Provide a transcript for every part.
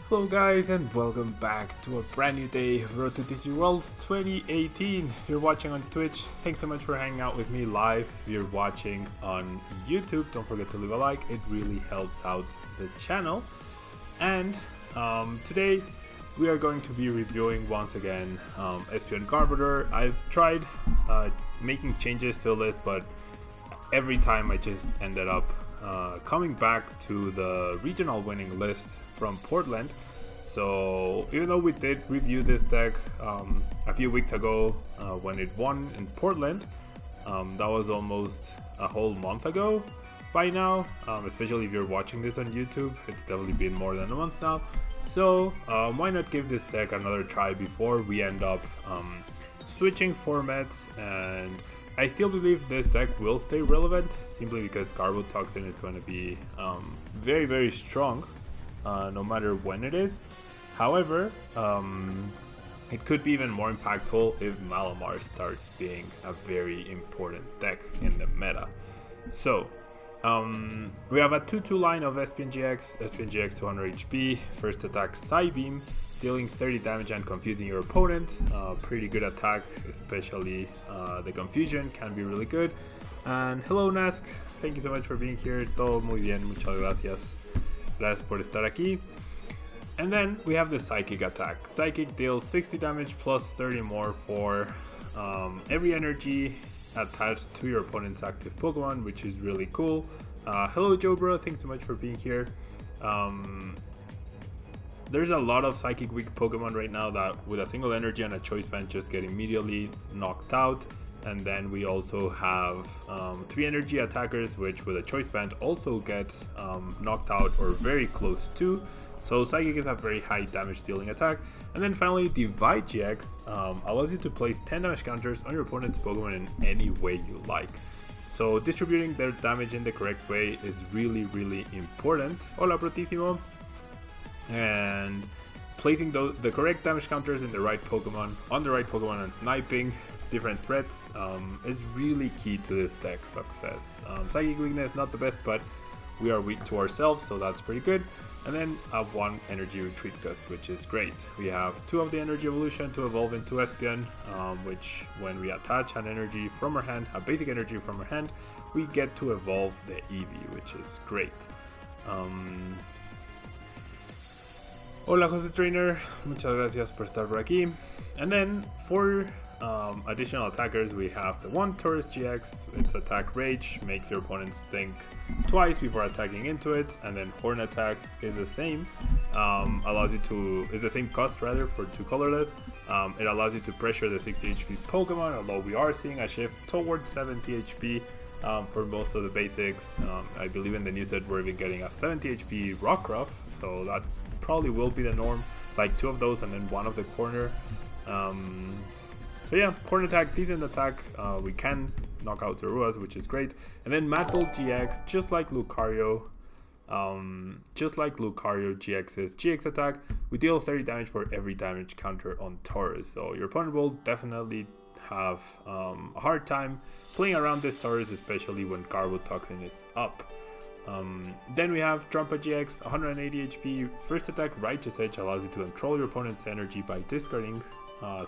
Hello guys and welcome back to a brand new day of Road to TCG Worlds 2018. If you're watching on Twitch, thanks so much for hanging out with me live. If you're watching on YouTube, don't forget to leave a like, it really helps out the channel. And today we are going to be reviewing once again ESPEON GARBODOR. I've tried making changes to the list, but every time I just ended up coming back to the regional winning list from Portland. So even though we did review this deck a few weeks ago when it won in Portland, that was almost a whole month ago by now, especially if you're watching this on YouTube. It's definitely been more than a month now, so why not give this deck another try before we end up switching formats. And I still believe this deck will stay relevant simply because GARBODOR is going to be very, very strong no matter when it is. However, it could be even more impactful if Malamar starts being a very important deck in the meta. So we have a 2-2 line of ESPEON GX 200 HP, first attack Psybeam, dealing 30 damage and confusing your opponent. Pretty good attack, especially the confusion can be really good. And hello Nask, thank you so much for being here. Todo muy bien, muchas gracias. Gracias por estar aquí. And then we have the Psychic attack. Psychic deals 60 damage plus 30 more for every energy attached to your opponent's active Pokemon, which is really cool. Hello Joe bro, thanks so much for being here. There's a lot of Psychic weak Pokemon right now that with a single energy and a choice band just get immediately knocked out. And then we also have 3 energy attackers, which with a choice band also get knocked out or very close to. So Psychic is a very high damage dealing attack. And then finally, Divide GX allows you to place 10 damage counters on your opponent's Pokemon in any way you like. So distributing their damage in the correct way is really, really important. Hola Protissimo. And placing the correct damage counters in the right Pokemon, on the right Pokemon, and sniping different threats is really key to this deck's success. Psychic weakness not the best, but we are weak to ourselves, so that's pretty good. And then 1 energy retreat gust, which is great. We have 2 of the energy evolution to evolve into ESPEON, which when we attach an energy from our hand, a basic energy from our hand, we get to evolve the Eevee, which is great. Hola Jose Trainer, muchas gracias por estar por aquí. And then for additional attackers, we have the 1 Taurus GX. Its attack Rage makes your opponents think twice before attacking into it, and then Horn Attack is the same. Is the same cost rather for 2 colorless. It allows you to pressure the 60 HP Pokemon, although we are seeing a shift towards 70 HP for most of the basics. I believe in the new set we're even getting a 70 HP Rockruff, so that probably will be the norm, like 2 of those and then 1 of the corner. So yeah, Horn Attack, decent attack. We can knock out Zeruas, which is great. And then Madbolt GX, just like Lucario GX's GX attack, we deal 30 damage for every damage counter on Taurus. So your opponent will definitely have a hard time playing around this Taurus, especially when GARBODOR is up. Then we have Trumpa GX, 180 HP, first attack Righteous Edge allows you to control your opponent's energy by discarding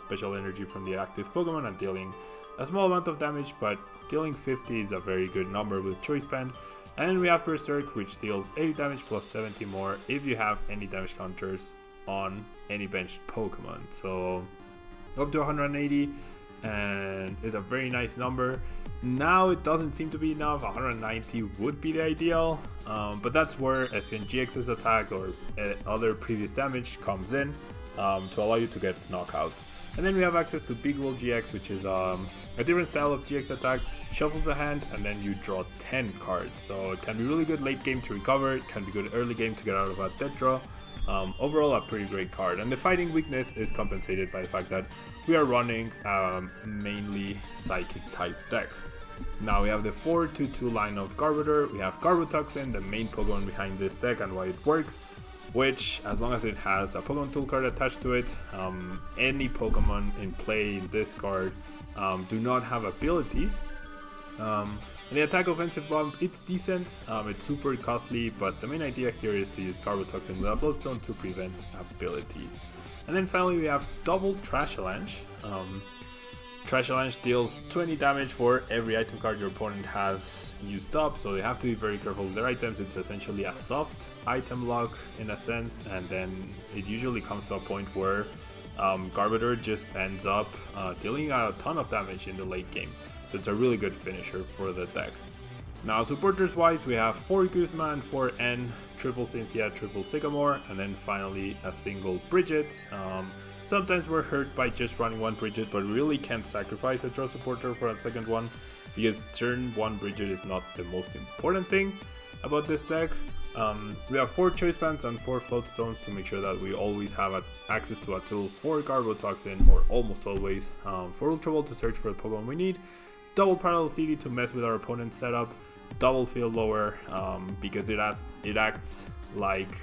special energy from the active Pokemon and dealing a small amount of damage, but dealing 50 is a very good number with choice band. And we have Berserk, which deals 80 damage plus 70 more if you have any damage counters on any benched Pokemon. So up to 180 and is a very nice number. Now it doesn't seem to be enough. 190 would be the ideal, but that's where ESPEON GX's attack or other previous damage comes in to allow you to get knockouts. And then we have access to Big Will GX, which is a different style of GX attack. Shuffles a hand and then you draw 10 cards. So it can be really good late game to recover. It can be good early game to get out of a dead draw. Overall a pretty great card. And the fighting weakness is compensated by the fact that we are running mainly Psychic type deck. Now we have the 4-2-2 line of GARBODOR. We have GARBODOR, the main Pokemon behind this deck and why it works, which as long as it has a Pokemon tool card attached to it, any Pokemon in play in this card do not have abilities And the attack offensive bump, it's decent, it's super costly, but the main idea here is to use Garbotoxin with a Floatstone to prevent abilities. And then finally we have double Trash Avalanche. Trash Avalanche deals 20 damage for every item card your opponent has used up, so they have to be very careful with their items. It's essentially a soft item lock in a sense, and then it usually comes to a point where GARBODOR just ends up dealing a ton of damage in the late game. So it's a really good finisher for the deck. Now supporters wise, we have 4 Guzman, 4 N, triple Cynthia, triple Sycamore, and then finally a single Bridget. Sometimes we're hurt by just running one Bridget, but we really can't sacrifice a draw supporter for a second one, because turn 1 Bridget is not the most important thing about this deck. We have 4 Choice Bands and 4 Floatstones to make sure that we always have access to a tool for Garbotoxin, or almost always, for Ultra Ball to search for the Pokemon we need, double Parallel CD to mess with our opponent's setup, double Field Lower because it acts like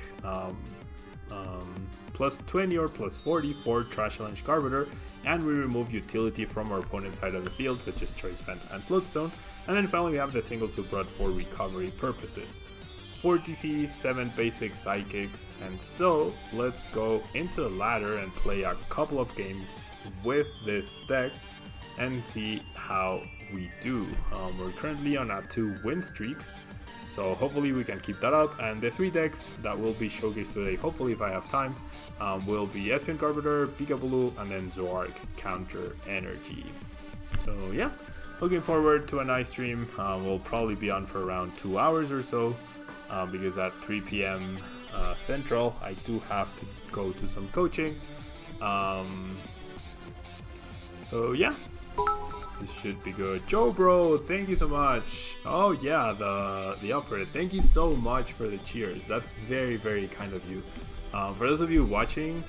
plus 20 or plus 40 for Trash Avalanche GARBODOR, and we remove utility from our opponent's side of the field such as Choice Band and Floatstone. And then finally we have the single Super Rod for recovery purposes. 4 DCs, 7 basic psychics, and so let's go into the ladder and play a couple of games with this deck and see how we do. We're currently on a 2-win streak, so hopefully we can keep that up. And the 3 decks that will be showcased today, hopefully if I have time, will be ESPEON GARBODOR, BKT-on, and then Zoark Counter Energy. So yeah, looking forward to a nice stream. We'll probably be on for around 2 hours or so, because at 3 p.m. Central I do have to go to some coaching. So yeah, this should be good. Joe Bro, thank you so much. Oh yeah, the offer. Thank you so much for the cheers. That's very, very kind of you. For those of you watching,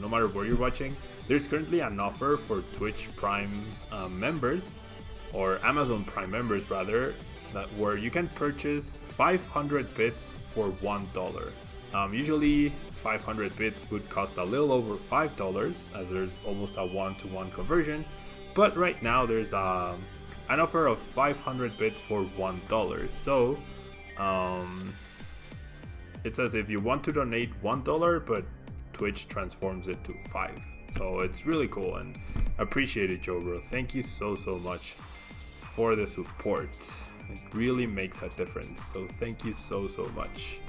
no matter where you're watching, there's currently an offer for Twitch Prime members, or Amazon Prime members rather, where you can purchase 500 bits for $1. Usually 500 bits would cost a little over $5, as there's almost a 1-to-1 conversion. But right now there's an offer of 500 bits for $1. So it says if you want to donate $1, but Twitch transforms it to 5. So it's really cool, and appreciate it, Joe Bro. Thank you so much for the support. It really makes a difference. So thank you so much.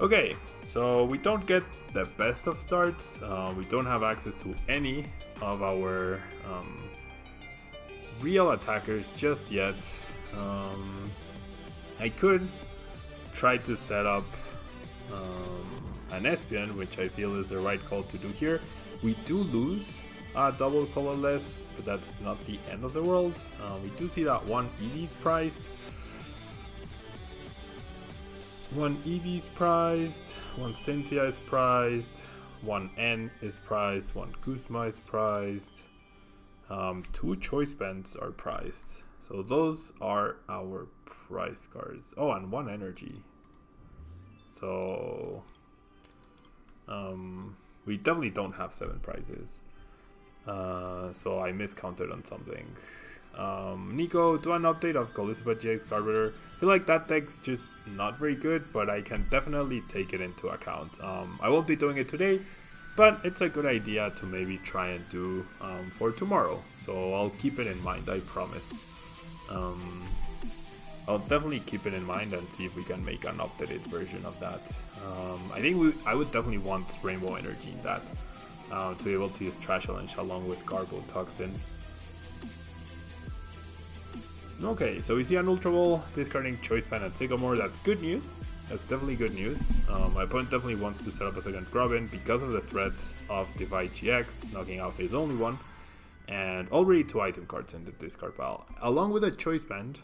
Okay, so we don't get the best of starts. We don't have access to any of our real attackers just yet. I could try to set up an ESPEON, which I feel is the right call to do here. We do lose double colorless, but that's not the end of the world. We do see that one Eevee's prized. One Eevee's prized, one Cynthia is prized, one N is prized, one Kuzma is prized, 2 Choice Bands are prized. So those are our prize cards. Oh, and 1 Energy. So we definitely don't have 7 prizes. So I miscounted on something. Nico, do an update of Callisto GX GARBODOR. I feel like that deck's just not very good, but I can definitely take it into account. I won't be doing it today, but it's a good idea to maybe try and do for tomorrow. So I'll keep it in mind, I promise. I'll definitely keep it in mind and see if we can make an updated version of that. I would definitely want Rainbow Energy in that, to be able to use Trash Avalanche along with Garbotoxin. Okay, so we see an Ultra Ball discarding Choice Band and Sycamore. That's good news. That's definitely good news. My opponent definitely wants to set up a second Grubbin because of the threat of Divide GX, knocking out his only one. And already 2 item cards in the discard pile, along with a Choice Band,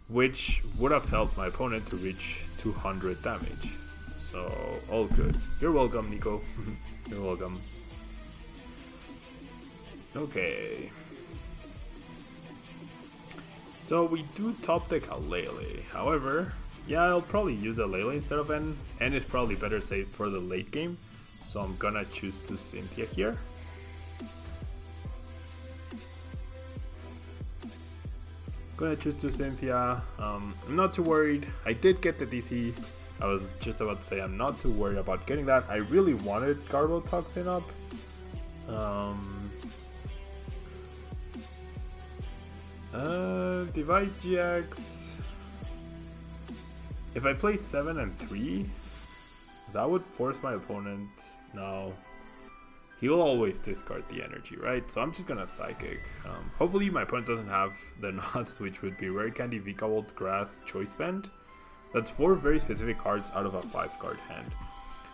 which would have helped my opponent to reach 200 damage. So, all good. You're welcome, Nico. You're welcome. Okay. So we do top deck a Lele. However, yeah, I'll probably use a Lele instead of N. N is probably better saved for the late game. So I'm gonna choose to Cynthia here. Gonna choose to Cynthia. I'm not too worried. I did get the DC. I was just about to say I'm not too worried about getting that. I really wanted Garbotoxin up. Divide GX. If I play 7 and 3, that would force my opponent. No. He will always discard the energy, right? So I'm just gonna Psychic. Hopefully my opponent doesn't have the nuts, which would be Rare Candy, Vikabulu, Grass, Choice Band. That's 4 very specific cards out of a 5-card hand.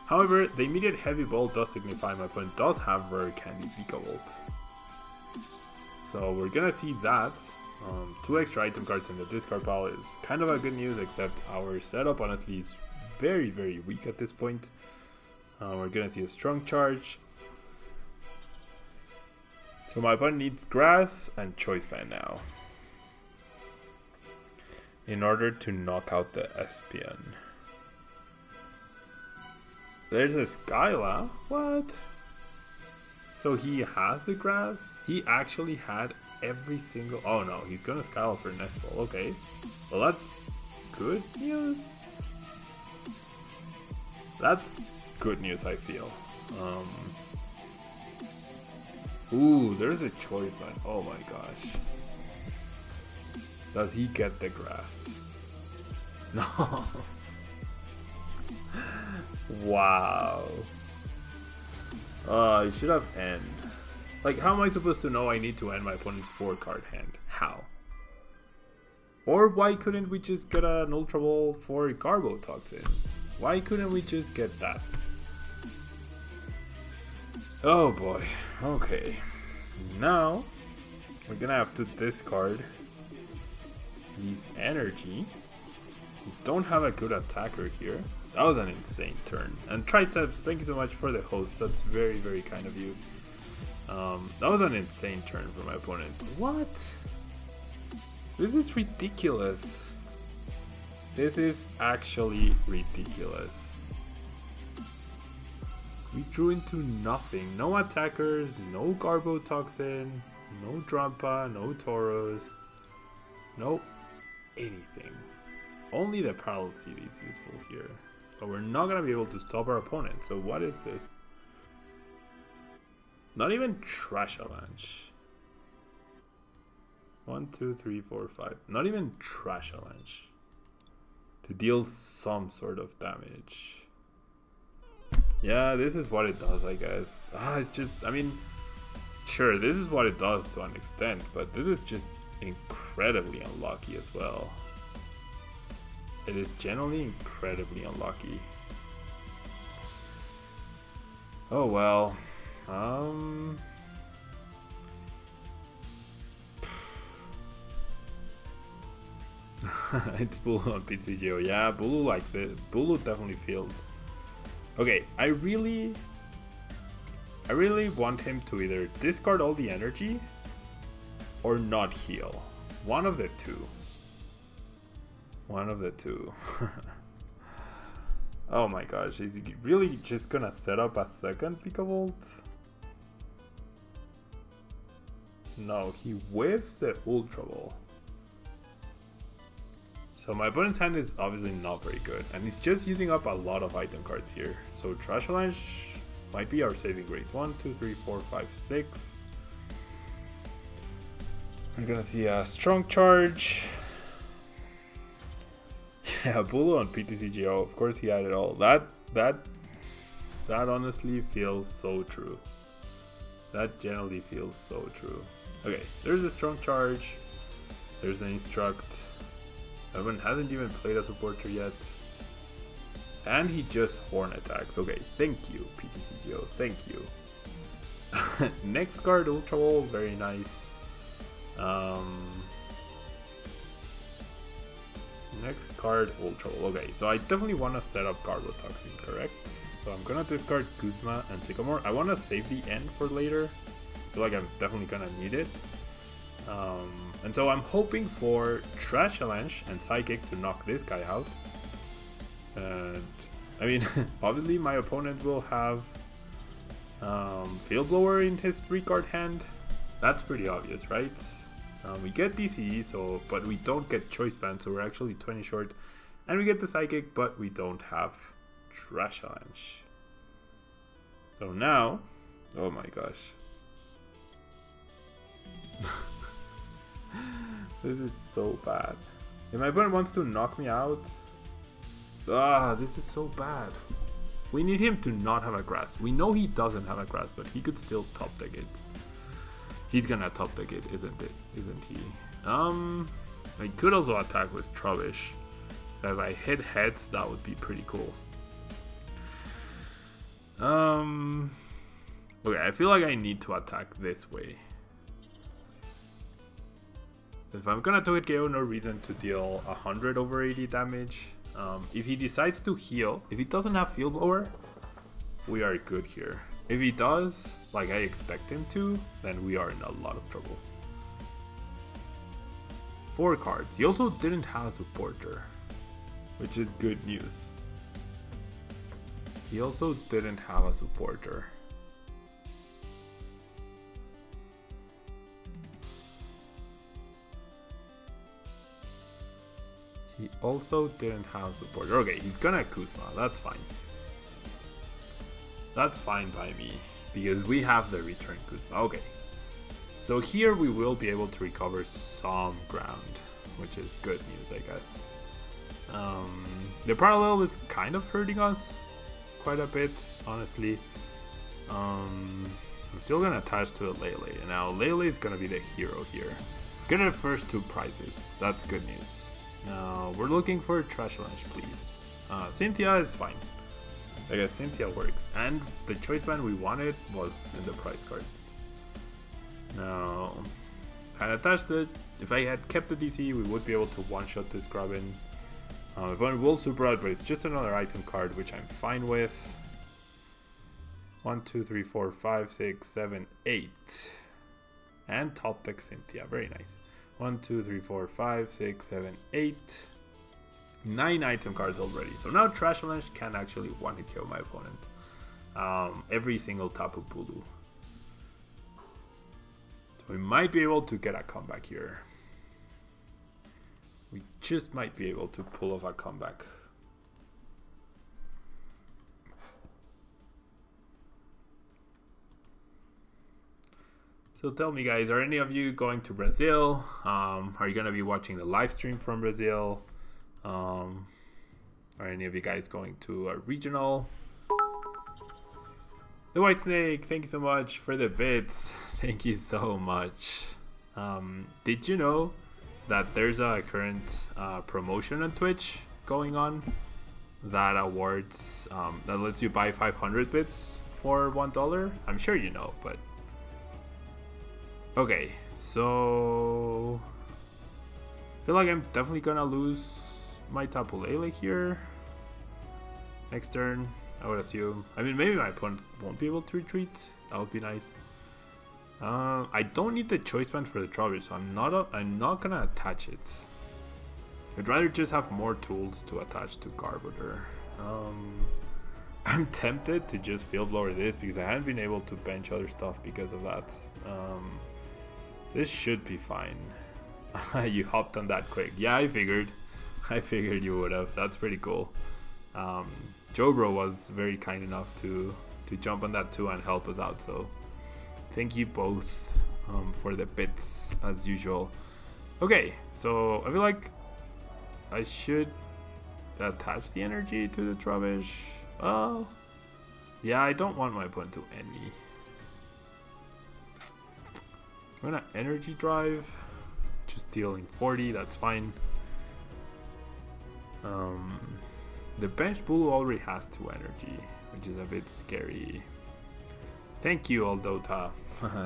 However, the immediate Heavy Ball does signify my opponent does have Rare Candy, Vikabulu. So we're gonna see that. 2 extra item cards in the discard pile is kind of a good news, except our setup honestly is very, very weak at this point. We're gonna see a strong charge. So my opponent needs Grass and Choice Band now in order to knock out the ESPEON. There's a Skyla? What? So he has the Grass? He actually had every single... Oh no, he's gonna Skyla for next ball. Okay. Well, that's good news. That's good news, I feel. Ooh, there's a Choice Band. Oh my gosh. Does he get the Grass? No. Wow. I should have end. Like, how am I supposed to know I need to end my opponent's 4-card hand? How? Or why couldn't we just get an Ultra Ball for Garbotoxin? Why couldn't we just get that? Oh boy. Okay. Now, we're gonna have to discard these energy. We don't have a good attacker here. That was an insane turn. And Triceps, thank you so much for the host. That's very, very kind of you. That was an insane turn for my opponent. What? This is ridiculous. This is actually ridiculous. We drew into nothing. No attackers, no Garbotoxin, no Drampa, no Tauros, no anything. Only the Parallel Seed is useful here. But we're not going to be able to stop our opponent. So what is this? Not even Trash Avalanche. 1, 2, 3, 4, 5. Not even Trash Avalanche. To deal some sort of damage. Yeah, this is what it does, I guess. It's just, I mean, sure, this is what it does to an extent, but this is just incredibly unlucky as well. It is generally incredibly unlucky. Oh well. It's Bulu on TCG. Yeah, Bulu like this. Bulu definitely feels. Okay, I really want him to either discard all the energy or not heal. One of the two. One of the two. Oh my gosh, is he really just gonna set up a second Vikabulu? No, he whiffs the Ultra Ball. So my opponent's hand is obviously not very good, and he's just using up a lot of item cards here. So Trash Avalanche might be our saving grace. 1, 2, 3, 4, 5, 6. We're gonna see a strong charge. Yeah, Bulu on PTCGO, of course he had it all. That honestly feels so true. That generally feels so true. Okay, there's a strong charge. There's an instruct. Everyone hasn't even played a supporter yet. And he just horn attacks. Okay, thank you, PTCGO, thank you. Next card, Ultra Ball, very nice. Next card, Ultra Ball. Okay, so I definitely want to set up Garbotoxin, correct? So I'm gonna discard Kuzma and Sycamore. I want to save the end for later. I feel like I'm definitely gonna need it. And so I'm hoping for Trash Avalanche and Psychic to knock this guy out. And I mean, obviously my opponent will have Field Blower in his 3-card hand. That's pretty obvious, right? We get DC, so but we don't get choice band, so we're actually 20 short. And we get the psychic, but we don't have trash challenge. So now, oh my gosh. This is so bad. If my opponent wants to knock me out, this is so bad. We need him to not have a grasp. We know he doesn't have a grasp, but he could still top deck it. He's gonna top deck it, isn't he? I could also attack with Trubbish. If I hit heads, that would be pretty cool. Okay, I feel like I need to attack this way. If I'm gonna do it KO, no reason to deal 100 over 80 damage. If he decides to heal, if he doesn't have Field Blower, we are good here. If he does, like I expect him to, then we are in a lot of trouble. 4 cards. He also didn't have a supporter, which is good news. He also didn't have a supporter. He also didn't have a supporter. Okay, he's gonna Kuzma. That's fine. That's fine by me, because we have the return Kuzma. Okay. So here we will be able to recover some ground, which is good news, I guess. The parallel is kind of hurting us quite a bit, honestly. I'm still gonna attach to a Lele, and now Lele is gonna be the hero here. Get the first 2 prizes. That's good news. Now we're looking for a trash lunch, please. Cynthia is fine. I guess Cynthia works, and the choice band we wanted was in the prize cards. Now, I attached it. If I had kept the DC, we would be able to one-shot this Grubbin. Opponent will super out, but it's just another item card, which I'm fine with. 1, 2, 3, 4, 5, 6, 7, 8. And top deck Cynthia, very nice. 1, 2, 3, 4, 5, 6, 7, 8. 9 item cards already. So now Trash Avalanche can actually one-hit KO my opponent. Every single Tapu Bulu. So we might be able to get a comeback here. We just might be able to pull off a comeback. So tell me, guys, are any of you going to Brazil? Are you going to be watching the live stream from Brazil? Are any of you guys going to a regional? The White Snake, thank you so much for the bits. Thank you so much. Did you know that there's a current promotion on Twitch going on that awards, that lets you buy 500 bits for $1? I'm sure you know, but... Okay, so... I feel like I'm definitely gonna lose my Tapu Lele here. Next turn, I would assume. I mean, maybe my opponent won't be able to retreat. That would be nice. I don't need the choice band for the Trubbish, so I'm not gonna attach it. I'd rather just have more tools to attach to GARBODOR. I'm tempted to just Field Blower this because I haven't been able to bench other stuff because of that. This should be fine. You hopped on that quick. Yeah, I figured you would have. That's pretty cool. Jobro was very kind enough to jump on that too and help us out, so thank you both for the bits as usual. Okay, so I feel like I should attach the energy to the Trubbish. Oh, yeah, I don't want my opponent to end me. I'm gonna energy drive, just dealing 40, that's fine. The bench Bulu already has 2 energy, which is a bit scary. Thank you, Aldota.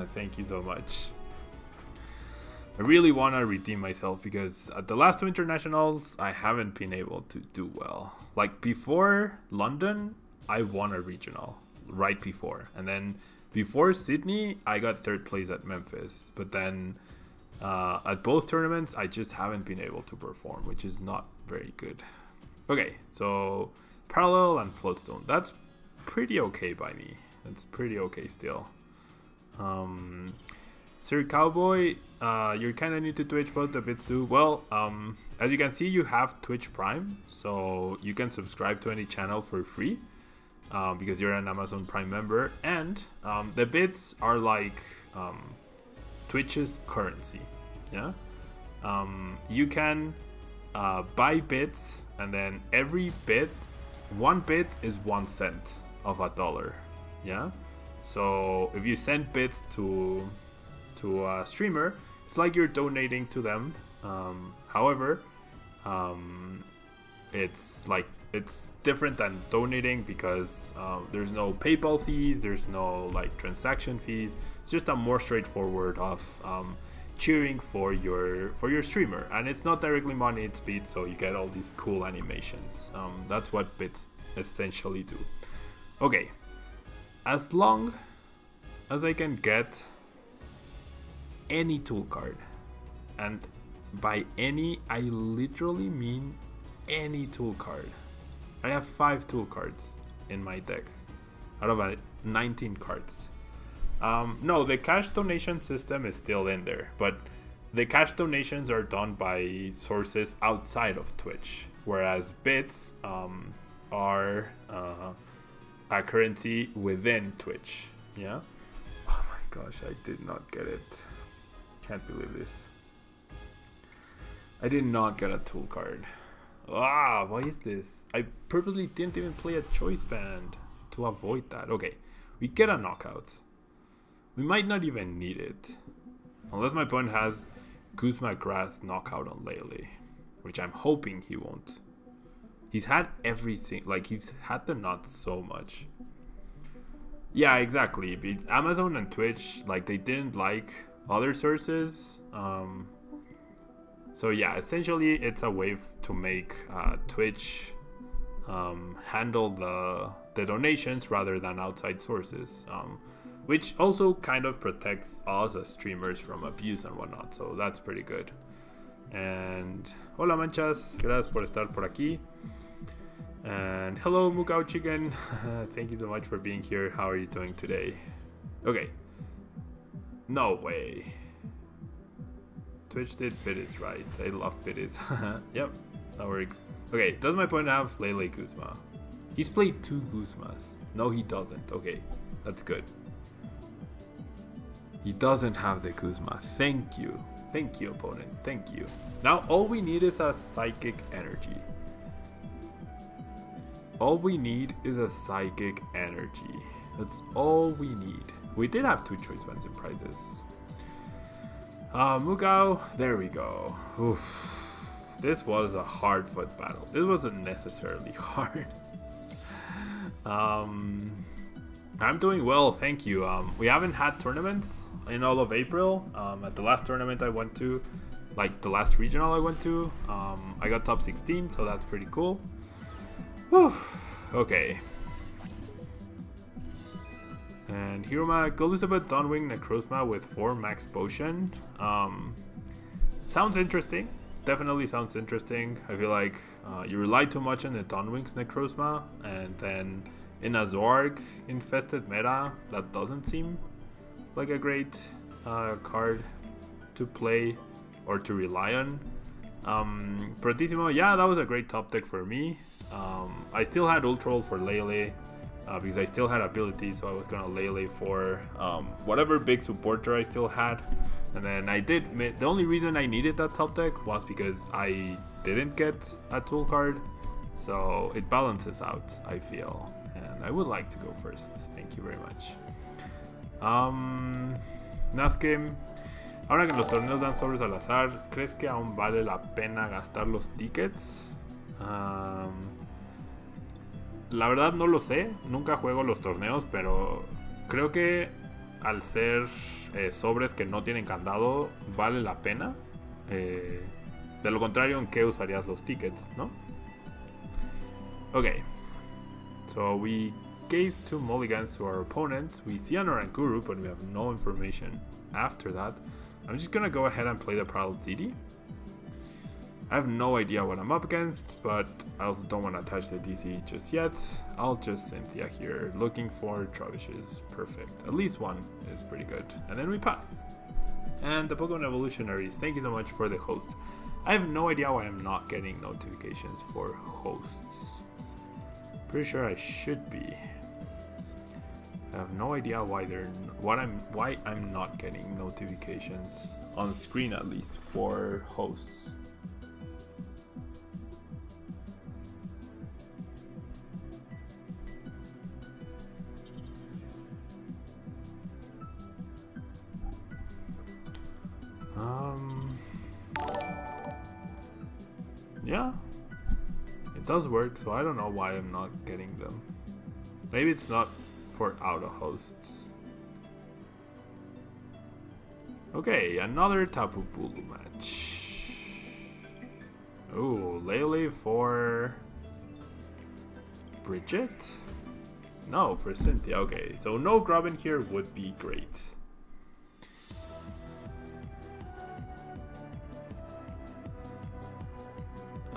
Thank you so much. I really want to redeem myself because at the last 2 internationals, I haven't been able to do well. Like before London, I won a regional right before. And then before Sydney, I got 3rd place at Memphis. But then at both tournaments, I just haven't been able to perform, which is not very good. Okay, so Parallel and Floatstone. That's pretty okay by me. That's pretty okay still. Sir Cowboy, you're kind of new to Twitch, what the bits do? Well, as you can see, you have Twitch Prime, so you can subscribe to any channel for free because you're an Amazon Prime member, and the bits are like Twitch's currency. Yeah, you can buy bits, and then every bit, 1 bit is 1 cent of a dollar. Yeah, so if you send bits to a streamer, it's like you're donating to them. However, it's different than donating because there's no PayPal fees, there's no like transaction fees. It's just a more straightforward of cheering for your streamer, and it's not directly money, it's bits, so you get all these cool animations. That's what bits essentially do. Okay, as long as I can get any tool card, and by any I literally mean any tool card. I have 5 tool cards in my deck out of 19 cards. No, the cash donation system is still in there, but the cash donations are done by sources outside of Twitch, whereas bits are a currency within Twitch. Yeah. Oh my gosh, I did not get it. Can't believe this. I did not get a tool card. Ah, why is this? I purposely didn't even play a choice band to avoid that. Okay, we get a knockout. We might not even need it. Unless my opponent has Guzma Grass knockout on Lele, which I'm hoping he won't. He's had everything, like he's had the nuts so much. Yeah, exactly. Amazon and Twitch, like they didn't like other sources. So yeah, essentially it's a way to make Twitch handle the donations rather than outside sources, which also kind of protects us as streamers from abuse and whatnot, so that's pretty good. And hola manchas, gracias por estar por aquí. And hello Mukau Chicken, thank you so much for being here. How are you doing today? Okay, no way. Twitch did Biddies right. I love Biddies. Yep, that works. Okay, does my opponent have Lele Guzma? He's played 2 Guzmas. No, he doesn't. Okay, that's good. He doesn't have the Guzma. Thank you. Thank you, opponent. Thank you. Now, all we need is a Psychic Energy. All we need is a Psychic Energy. That's all we need. We did have 2 choice bands in prizes. Mugao, there we go. Oof. This was a hard foot battle. This wasn't necessarily hard. I'm doing well, thank you. We haven't had tournaments in all of April. At the last tournament I went to, like the last regional I went to, I got top 16, so that's pretty cool. Whew. Okay. And Hiroma, Gold Elizabeth, Dawnwing, Necrozma with 4 max potion. Sounds interesting. Definitely sounds interesting. I feel like you rely too much on the Dawnwing's Necrozma, and then in a Zorg infested meta, that doesn't seem like a great card to play or to rely on. Protissimo, yeah, that was a great top deck for me. I still had Ultra for Lele. Because I still had ability, so I was gonna Lele for whatever big supporter I still had. And then I did, the only reason I needed that top deck was because I didn't get a tool card, so it balances out, I feel. And I would like to go first, thank you very much. Naskim, ahora que los torneos dan sobres al azar, ¿crees que aún vale la pena gastar los tickets? La verdad no lo sé, nunca juego los torneos, pero creo que al ser sobres que no tienen candado, vale la pena. De lo contrario, ¿en qué usarías los tickets, no? Okay, so we gave 2 mulligans to our opponents. We see an Oranguru, but we have no information after that. I'm just gonna go ahead and play the Prowl City. I have no idea what I'm up against, but I also don't want to touch the DC just yet. I'll just Cynthia here, looking for Trovishes. Perfect. At least one is pretty good. And then we pass. And the Pokemon Evolutionaries, thank you so much for the host. I have no idea why I'm not getting notifications for hosts. Pretty sure I should be. I have no idea why I'm not getting notifications on screen, at least for hosts. Yeah, it does work, so I don't know why I'm not getting them. Maybe it's not for auto hosts. Okay, another Tapu Bulu match. Ooh, Lele for Bridget? No, for Cynthia. Okay, so no Grubbin here would be great.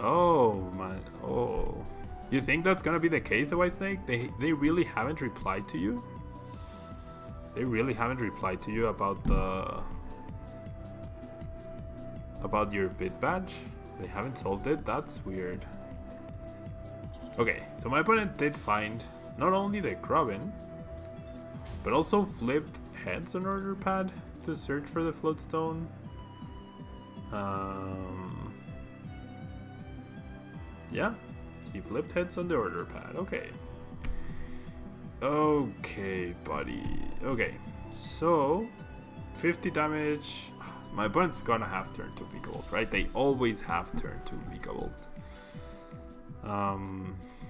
Oh my, oh. You think that's gonna be the case, the White Snake? They really haven't replied to you? They really haven't replied to you about your bid badge? They haven't solved it? That's weird. Okay, so my opponent did find not only the Grubbin, but also flipped heads on order pad to search for the Floatstone. Yeah, he flipped heads on the order pad. Okay. Okay, buddy. Okay, so 50 damage. My opponent's gonna have turn 2 Vikavolt, right? They always have turn 2 Vikavolt.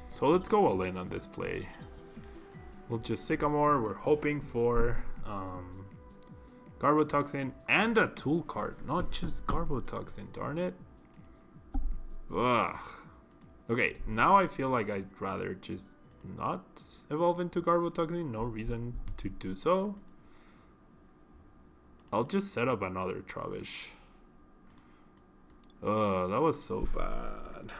So let's go all in on this play. We'll just Sycamore. We're hoping for Garbotoxin and a tool card, not just Garbotoxin. Darn it. Ugh. Okay, now I feel like I'd rather just not evolve into Garbotoxin. No reason to do so. I'll just set up another Trubbish. Ugh, that was so bad.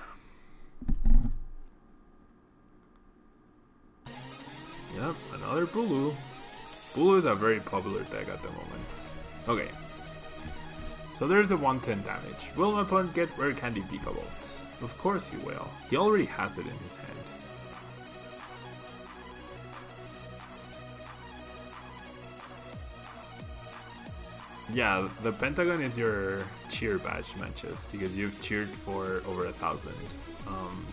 Yep, another Bulu. Bulu is a very popular deck at the moment. Okay. So there's the 110 damage. Will my opponent get Rare Candy Vikavolt? Of course he will. He already has it in his hand. Yeah, the Pentagon is your cheer badge matches because you've cheered for over 1,000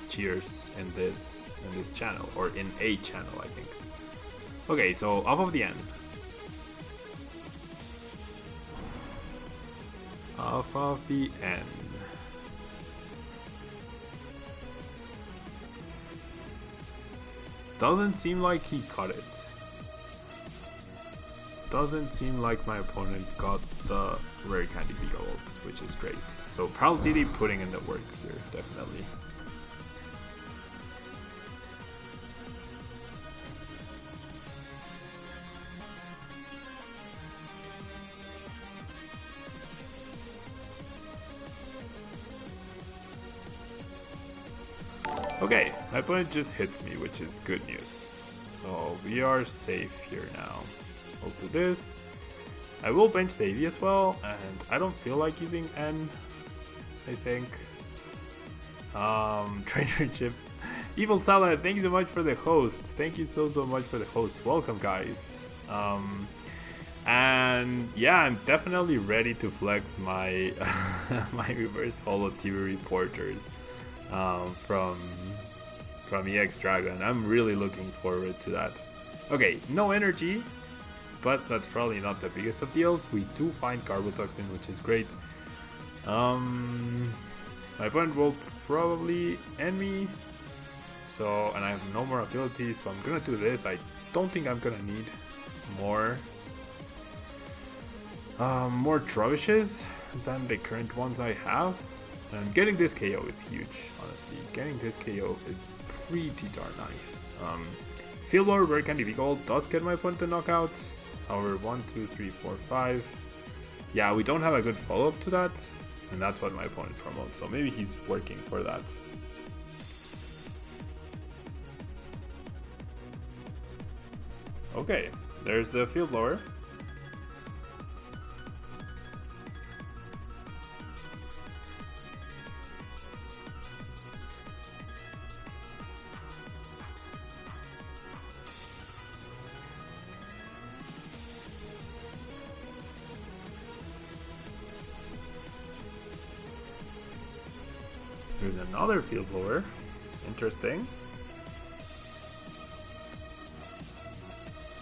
cheers in this channel, or in a channel, I think. Okay, so off of the N. Off of the N. Doesn't seem like he caught it. Doesn't seem like my opponent got the Rare Candy Vikavolt, which is great. So Prowl City putting in the work here, definitely. Okay, my opponent just hits me, which is good news. So we are safe here now. We'll do this. I will bench the AV as well, and I don't feel like using N, I think. Trainer Chip. Evil Salad, thank you so much for the host. Thank you so much for the host. Welcome, guys. And yeah, I'm definitely ready to flex my my reverse holo TV reporters from EX Dragon. I'm really looking forward to that. Okay, no energy, but that's probably not the biggest of deals. We do find Garbotoxin, which is great. My opponent will probably end me. So, and I have no more abilities, so I'm gonna do this. I don't think I'm gonna need more Trubbishes than the current ones I have. And getting this KO is huge, honestly. Getting this KO is pretty darn nice. Field Blower, Rare Candy Vikavolt does get my opponent to knockout. However, 1, 2, 3, 4, 5. Yeah, we don't have a good follow-up to that. And that's what my opponent promotes. So maybe he's working for that. Okay, there's the Field Blower. another field blower. Interesting.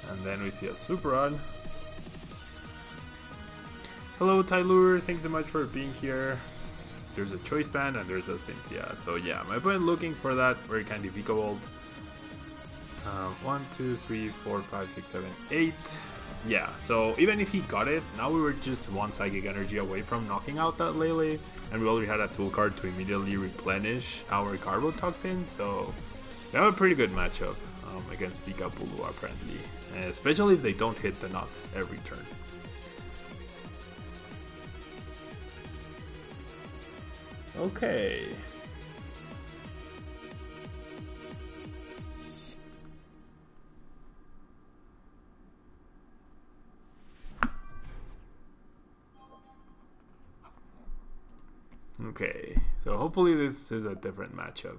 And then we see a super rod. Hello Tyler, thanks so much for being here. There's a choice band and there's a Cynthia. So yeah, my opponent looking for that very candy VIKABULU. 1, 2, 3, 4, 5, 6, 7, 8. Yeah, so even if he got it, now we were just one psychic energy away from knocking out that Lele, and we already had a tool card to immediately replenish our Garbotoxin, so we have a pretty good matchup against VIKABULU apparently, especially if they don't hit the nuts every turn. Okay. Okay, so hopefully this is a different matchup.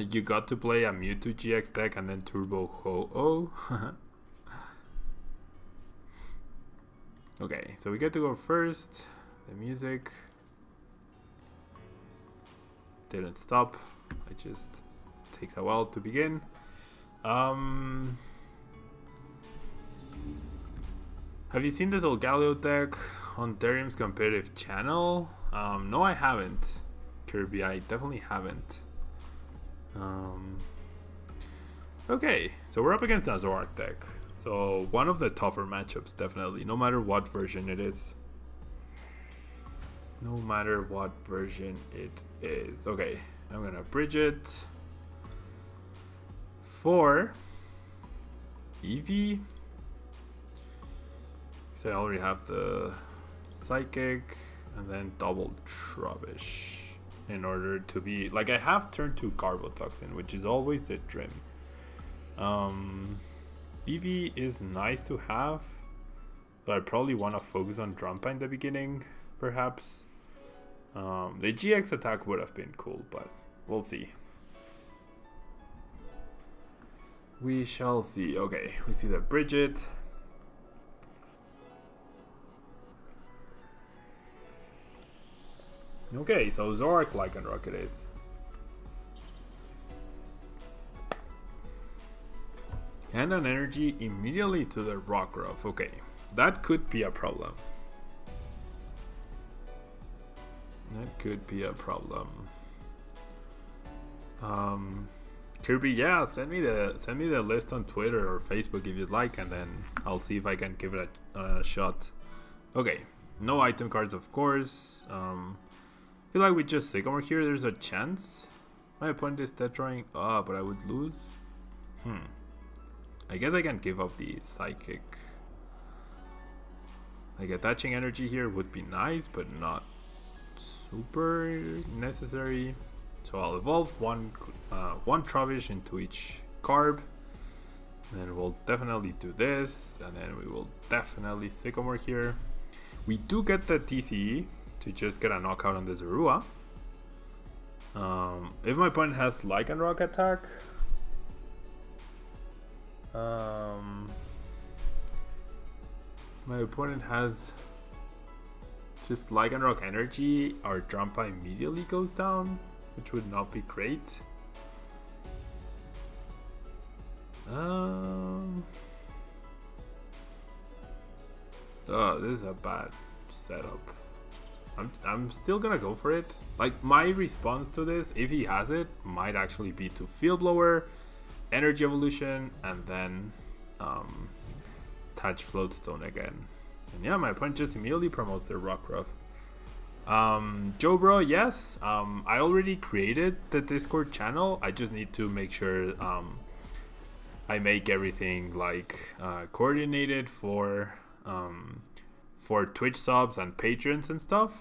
You got to play a Mewtwo GX deck and then Turbo Ho-Oh. Okay, so we get to go first. The music didn't stop. It just takes a while to begin. Have you seen this old Galio deck on Therium's competitive channel? No, I haven't. Kirby, I definitely haven't. Okay, so we're up against a Zoroark deck. So one of the tougher matchups, definitely, no matter what version it is. No matter what version it is. Okay, I'm gonna bridge it for Eevee. So I already have the Psychic and then double Trubbish in order to be like, I have turn 2 Garbotoxin, which is always the dream. Eevee is nice to have, but I probably want to focus on Drumpa in the beginning, perhaps. The GX attack would have been cool, but we'll see. We shall see. Okay, we see the Bridget. Okay, so Zoroark Lycanroc it is. And an energy immediately to the Rockruff. Okay, that could be a problem. That could be a problem. Kirby, yeah, send me the list on Twitter or Facebook if you'd like, and then I'll see if I can give it a shot. Okay, no item cards, of course. Feel like we just Sycamore here. There's a chance my opponent is dead drawing. But I would lose. I guess I can give up the Psychic. Like, attaching energy here would be nice, but not super necessary. So I'll evolve one Trubbish into each Carb. And then we'll definitely do this. And then we will definitely Sycamore here. We do get the TCE to just get a knockout on the Zorua. If my opponent has Lycanroc attack, my opponent has just Lycanroc energy, our Drumpa immediately goes down, which would not be great. Oh, this is a bad setup. I'm still gonna go for it. Like, my response to this, if he has it, might actually be to Field Blower, Energy Evolution, and then touch Floatstone again. And yeah, my opponent just immediately promotes their Rockruff. Joe Bro, yes, I already created the Discord channel. I just need to make sure I make everything like coordinated for Twitch subs and patrons and stuff.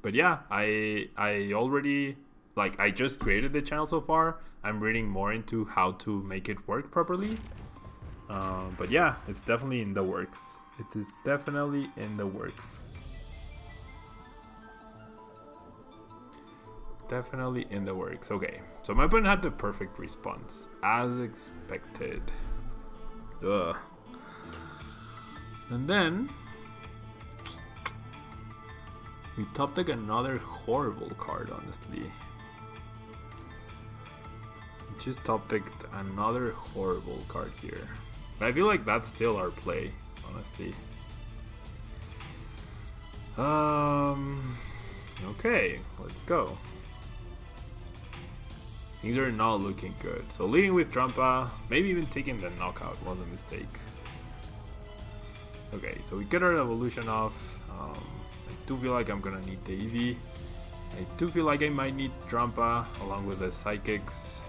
But yeah, I already, like, I just created the channel so far. I'm reading more into how to make it work properly. But yeah, it's definitely in the works. It is definitely in the works. definitely in the works. Okay, so my opponent had the perfect response, as expected. Ugh. And then we top deck another horrible card, honestly. We just top decked another horrible card here. I feel like that's still our play, honestly. Okay, let's go. Things are not looking good. So leading with Trampa, maybe even taking the knockout was a mistake. Okay, so we get our evolution off. I do feel like I'm gonna need the EV. I do feel like I might need Trampa along with the Psychics.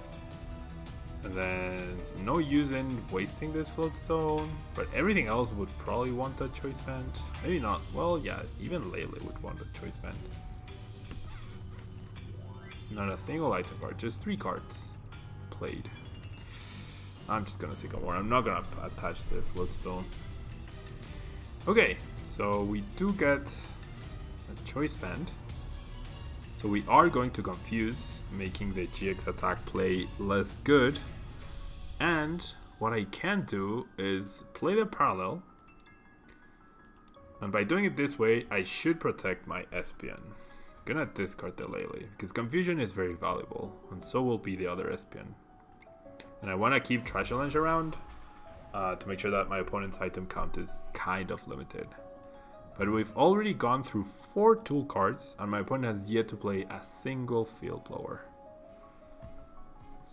And then no use in wasting this Floatstone, but everything else would probably want a Choice Band. Maybe not. Well, yeah, even Lele would want a Choice Band. Not a single item card, just 3 cards played. I'm just gonna Sycamore. I'm not gonna attach the Floatstone. Okay, so we do get a Choice Band. So we are going to confuse, making the GX attack play less good. And what I can do is play the Parallel. And by doing it this way, I should protect my ESPEON. Gonna discard the Lele, because confusion is very valuable, and so will be the other ESPEON. And I want to keep Trash Challenge around to make sure that my opponent's item count is kind of limited. But we've already gone through 4 tool cards, and my opponent has yet to play a single Field Blower.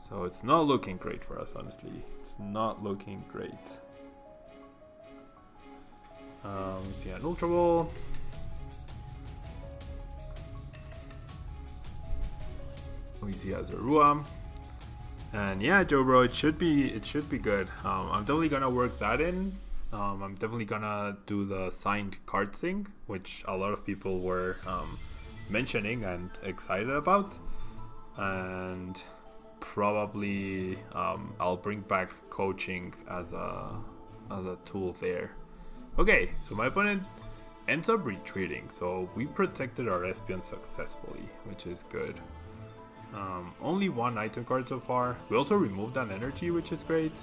So it's not looking great for us, honestly. It's not looking great. Let's see, an Ultra Ball. We see a Zorua. And yeah, Joe bro, it should be good. I'm definitely gonna work that in. I'm definitely gonna do the signed card thing, which a lot of people were mentioning and excited about. And probably I'll bring back coaching as a tool there. Okay, so my opponent ends up retreating, so we protected our ESPEON successfully, which is good. Only 1 item card so far. We also removed an energy, which is great.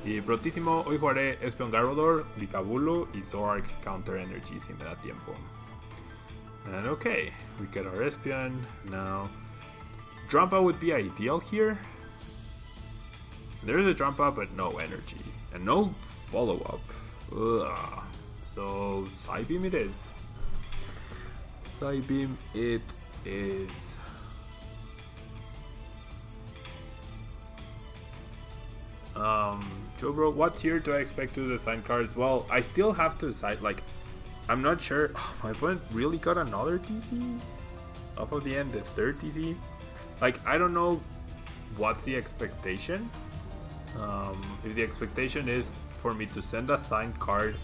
Y prontísimo, hoy jugaré ESPEON GARBODOR, VIKABULU y Zorark counter energy si me da tiempo. And okay, we get our ESPEON. Now, Drampa would be ideal here. There is a Drampa, but no energy. And no follow-up. So, Psybeam it is. Psybeam it is. Joe bro, what tier do I expect to design cards? Well, I still have to decide, like, I'm not sure. Oh, my opponent really got another TC? Off of the end, the 3rd TC? Like, I don't know what's the expectation. If the expectation is for me to send a signed card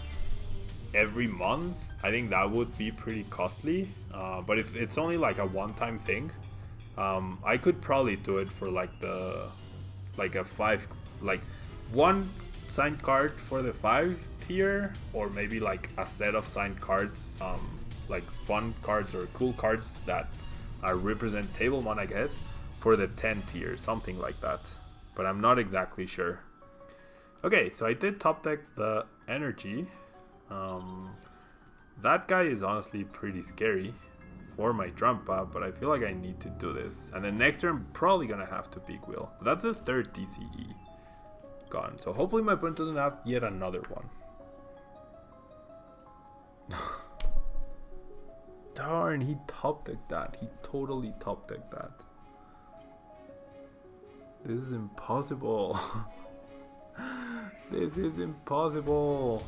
every month, I think that would be pretty costly. But if it's only like a one-time thing, I could probably do it for like a 5, like 1 signed card for the 5 tier, or maybe like a set of signed cards, like fun cards or cool cards that represent Tablemon, I guess, for the 10 tier, something like that. But I'm not exactly sure. Okay, so I did top deck the energy. That guy is honestly pretty scary for my Drampa, but I feel like I need to do this. And then next turn, I'm probably gonna have to Big Wheel. But that's the 3rd DCE gone. So hopefully my opponent doesn't have yet another one. Darn, he top decked that. He totally top decked that. This is impossible. This is impossible.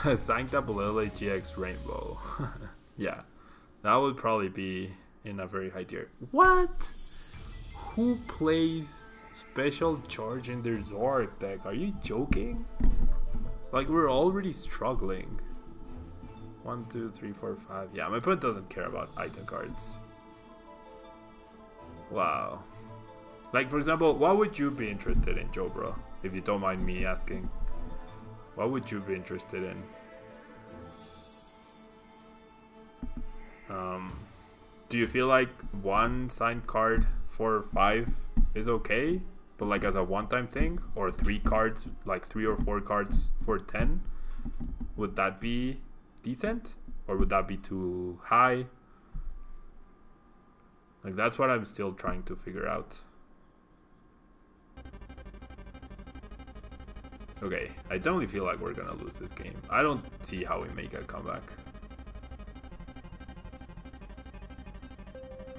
Sanctabulele GX Rainbow. Yeah, that would probably be in a very high tier. What? Who plays special charge in their Zorark deck? Are you joking? Like, we're already struggling. 1, 2, 3, 4, 5. Yeah, my opponent doesn't care about item cards. Wow. Like, for example, what would you be interested in, Joe bro? if you don't mind me asking, what would you be interested in? Do you feel like one signed card for 5 is okay, but like as a one-time thing, or 3 cards, like 3 or 4 cards for 10? Would that be decent, or would that be too high? Like, that's what I'm still trying to figure out. Okay, I definitely feel like we're gonna lose this game. I don't see how we make a comeback.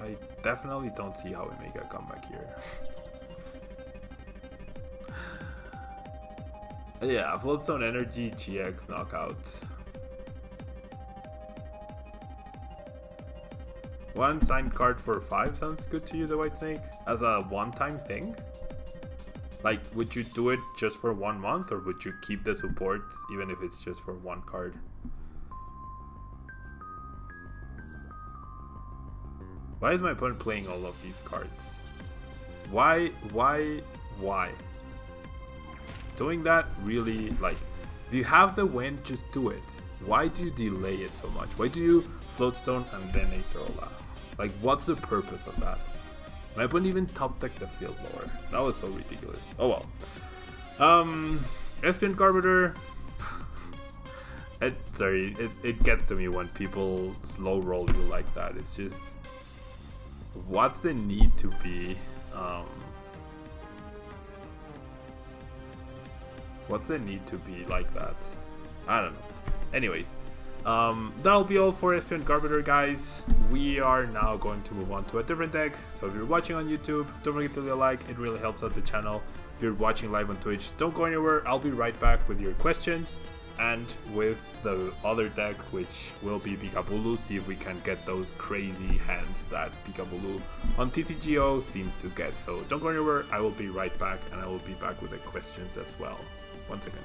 I definitely don't see how we make a comeback here. Yeah, Floatstone Energy, GX, Knockout. One signed card for 5 sounds good to you, the White Snake? As a one-time thing? Like, would you do it just for 1 month, or would you keep the support even if it's just for 1 card? Why is my opponent playing all of these cards? Why? Doing that really, like, if you have the win, just do it. Why do you delay it so much? Why do you Floatstone and then Acerola? Like, what's the purpose of that? My opponent even top decked the field lower. That was so ridiculous. Oh well. ESPEON GARBODOR. It gets to me when people slow roll you like that. It's just, what's the need to be what's the need to be like that? I don't know. Anyways, that'll be all for ESPEON GARBODOR, guys. We are now going to move on to a different deck. So if you're watching on YouTube, don't forget to leave a like. It really helps out the channel. If you're watching live on Twitch, don't go anywhere. I'll be right back with your questions and with the other deck, which will be BKABULU. See if we can get those crazy hands that BKABULU on TCGO seems to get. So don't go anywhere. I will be right back, and I will be back with the questions as well. 1 second.